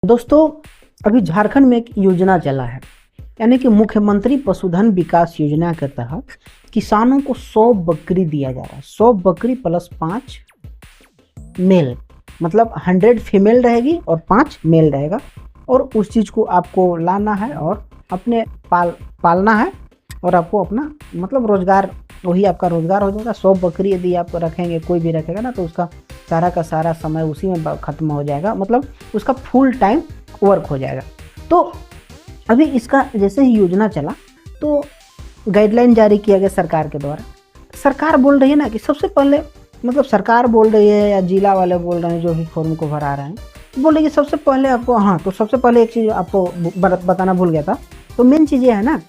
दोस्तों, अभी झारखंड में एक योजना चला है, यानी कि मुख्यमंत्री पशुधन विकास योजना के तहत किसानों को 100 बकरी दिया जा रहा है। 100 बकरी प्लस 5 मेल, मतलब 100 फीमेल रहेगी और 5 मेल रहेगा। और उस चीज़ को आपको लाना है और अपने पालना है और आपको अपना मतलब रोजगार, वही आपका रोजगार हो जाएगा। 100 बकरी यदि आप रखेंगे, कोई भी रखेगा ना, तो उसका सारा का सारा समय उसी में ख़त्म हो जाएगा, मतलब उसका फुल टाइम वर्क हो जाएगा। तो अभी इसका जैसे ही योजना चला तो गाइडलाइन जारी किया गया सरकार के द्वारा। सरकार बोल रही है ना कि सबसे पहले, मतलब सरकार बोल रही है या जिला वाले बोल रहे हैं जो भी फॉर्म को भरा रहे हैं, बोल रहे कि सबसे पहले आपको, हाँ, तो सबसे पहले एक चीज़ आपको बताना भूल गया था। तो मेन चीज़ ये है ना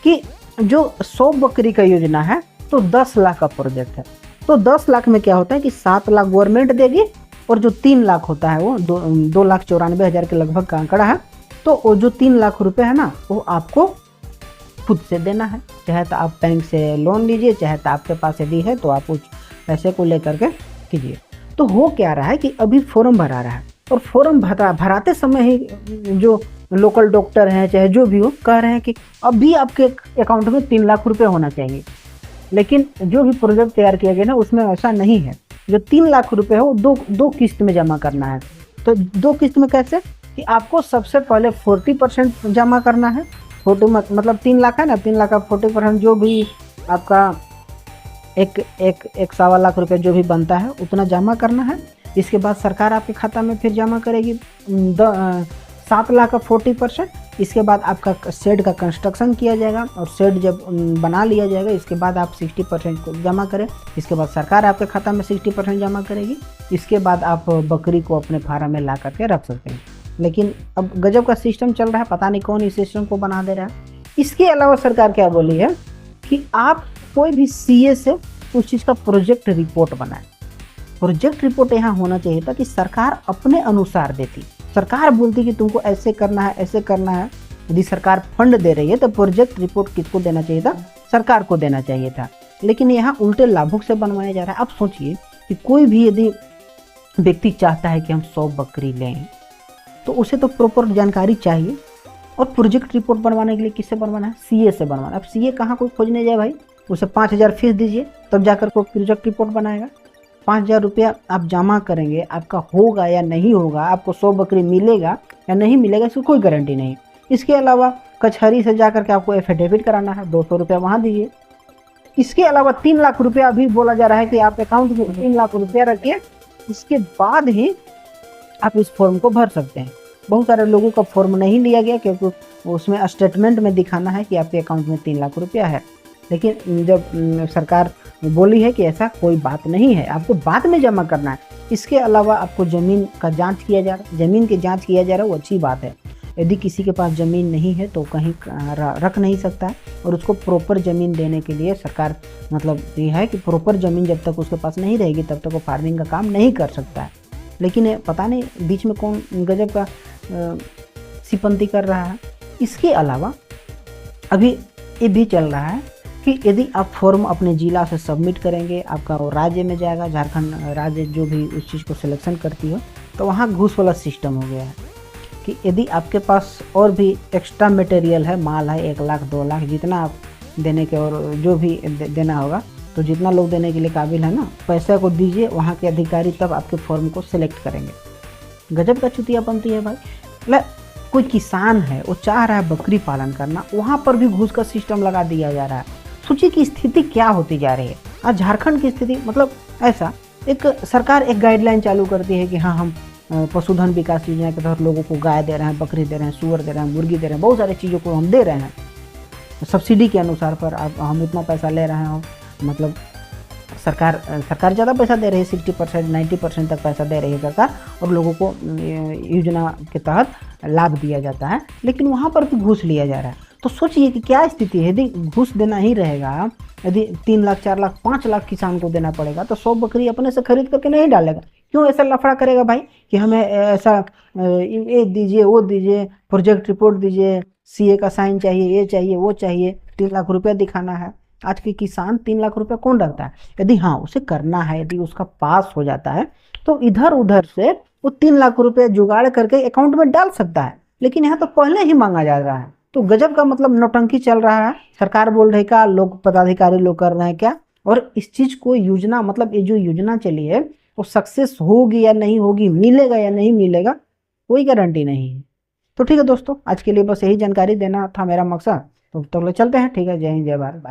कि जो 100 बकरी का योजना है तो 10 लाख का प्रोजेक्ट है। तो 10 लाख में क्या होता है कि 7 लाख गवर्नमेंट देगी और जो 3 लाख होता है वो 2,94,000 के लगभग का आंकड़ा है। तो वो जो 3 लाख रुपए है ना, वो आपको खुद से देना है। चाहे तो आप बैंक से लोन लीजिए, चाहे तो आपके पास यदि है तो आप उस पैसे को लेकर के कीजिए। तो हो क्या रहा है कि अभी फॉर्म भरा रहा है और फॉर्म भराते समय ही जो लोकल डॉक्टर हैं चाहे जो भी हो, कह रहे हैं कि अभी आपके अकाउंट में 3 लाख रुपए होना चाहिए। लेकिन जो भी प्रोजेक्ट तैयार किया गया ना, उसमें ऐसा नहीं है। जो 3 लाख रुपए हो दो किस्त में जमा करना है। तो 2 किस्त में कैसे कि आपको सबसे पहले 40% जमा करना है। 40 मतलब 3 लाख है ना, 3 लाख का 40% जो भी आपका एक 1.25 लाख रुपए जो भी बनता है उतना जमा करना है। इसके बाद सरकार आपके खाता में फिर जमा करेगी 7 लाख का 40%। इसके बाद आपका शेड का कंस्ट्रक्शन किया जाएगा और शेड जब बना लिया जाएगा, इसके बाद आप 60% को जमा करें। इसके बाद सरकार आपके खाता में 60% जमा करेगी। इसके बाद आप बकरी को अपने फार्म में ला करके रख सकते हैं। लेकिन अब गजब का सिस्टम चल रहा है, पता नहीं कौन इस सिस्टम को बना दे रहा है। इसके अलावा सरकार क्या बोली है कि आप कोई भी सीए से उस चीज़ का प्रोजेक्ट रिपोर्ट बनाए। प्रोजेक्ट रिपोर्ट यहाँ होना चाहिए था कि सरकार अपने अनुसार देती। सरकार बोलती कि तुमको ऐसे करना है, ऐसे करना है। यदि सरकार फंड दे रही है तो प्रोजेक्ट रिपोर्ट किसको देना चाहिए था? सरकार को देना चाहिए था। लेकिन यहाँ उल्टे लाभुक से बनवाया जा रहा है। आप सोचिए कि कोई भी यदि व्यक्ति चाहता है कि हम 100 बकरी लें तो उसे तो प्रॉपर जानकारी चाहिए। और प्रोजेक्ट रिपोर्ट बनवाने के लिए किससे बनवाना है? सीए से बनवाना। अब सीए कहाँ कोई खोजने जाए भाई? उसे 5,000 फीस दीजिए तब जाकर कोई प्रोजेक्ट रिपोर्ट बनाएगा। 5,000 रुपया आप जमा करेंगे, आपका होगा या नहीं होगा, आपको 100 बकरी मिलेगा या नहीं मिलेगा, इसकी कोई गारंटी नहीं। इसके अलावा कचहरी से जाकर के आपको एफिडेविट कराना है, 200 रुपया वहाँ दीजिए। इसके अलावा 3 लाख रुपया अभी बोला जा रहा है कि आप अकाउंट में 3 लाख रुपया रखिए, इसके बाद ही आप इस फॉर्म को भर सकते हैं। बहुत सारे लोगों का फॉर्म नहीं लिया गया क्योंकि उसमें स्टेटमेंट में दिखाना है कि आपके अकाउंट में 3 लाख रुपया है। लेकिन जब सरकार बोली है कि ऐसा कोई बात नहीं है, आपको बाद में जमा करना है। इसके अलावा आपको ज़मीन का जांच किया जा रहा है, ज़मीन की जांच किया जा रहा है, वो अच्छी बात है। यदि किसी के पास ज़मीन नहीं है तो कहीं रख नहीं सकता है और उसको प्रॉपर ज़मीन देने के लिए सरकार, मतलब ये है कि प्रॉपर ज़मीन जब तक उसके पास नहीं रहेगी तब तक वो फार्मिंग का काम नहीं कर सकता है। लेकिन पता नहीं बीच में कौन गजब का सिपंती कर रहा है। इसके अलावा अभी ये भी चल रहा है कि यदि आप फॉर्म अपने ज़िला से सबमिट करेंगे, आपका वो राज्य में जाएगा, झारखंड राज्य जो भी उस चीज़ को सिलेक्शन करती हो, तो वहाँ घूस वाला सिस्टम हो गया है कि यदि आपके पास और भी एक्स्ट्रा मटेरियल है, माल है, 1 लाख 2 लाख जितना आप देने के और जो भी देना होगा, तो जितना लोग देने के लिए काबिल है ना, पैसा को दीजिए, वहाँ के अधिकारी तब आपके फॉर्म को सिलेक्ट करेंगे। गजब का चुतियापंती है भाई। कोई किसान है, वो चाह रहा है बकरी पालन करना, वहाँ पर भी घूस का सिस्टम लगा दिया जा रहा है। सोचिए कि स्थिति क्या होती जा रही है आज झारखंड की स्थिति। मतलब ऐसा एक सरकार एक गाइडलाइन चालू करती है कि हाँ, हम पशुधन विकास योजना के तहत लोगों को गाय दे रहे हैं, बकरी दे रहे हैं, सूअर दे रहे हैं, मुर्गी दे रहे हैं, बहुत सारी चीज़ों को हम दे रहे हैं सब्सिडी के अनुसार पर। आप हम इतना पैसा ले रहे हैं, मतलब सरकार ज़्यादा पैसा दे रही है, 60% 90% तक पैसा दे रही है सरकार, और लोगों को योजना के तहत लाभ दिया जाता है। लेकिन वहाँ पर भी घूस लिया जा रहा है। तो सोचिए कि क्या स्थिति है। यदि घूस देना ही रहेगा, यदि 3 लाख 4 लाख 5 लाख किसान को देना पड़ेगा, तो 100 बकरी अपने से खरीद करके नहीं डालेगा। क्यों ऐसा लफड़ा करेगा भाई कि हमें ऐसा ये दीजिए, वो दीजिए, प्रोजेक्ट रिपोर्ट दीजिए, सीए का साइन चाहिए, ये चाहिए, वो चाहिए, 3 लाख रुपया दिखाना है। आज के किसान 3 लाख रुपया कौन रखता है? यदि हाँ उसे करना है, यदि उसका पास हो जाता है तो इधर उधर से वो 3 लाख रुपए जुगाड़ करके अकाउंट में डाल सकता है, लेकिन यहाँ तो पहले ही मांगा जा रहा है। तो गजब का मतलब नौटंकी चल रहा है। सरकार बोल रही क्या, लोग पदाधिकारी लोग कर रहे हैं क्या। और इस चीज को योजना, मतलब ये जो योजना चली है वो सक्सेस होगी या नहीं होगी, मिलेगा या नहीं मिलेगा, कोई गारंटी नहीं है। तो ठीक है दोस्तों, आज के लिए बस यही जानकारी देना था मेरा मकसद। तो चलते हैं, ठीक है। जय हिंद, जय भारत, बाय।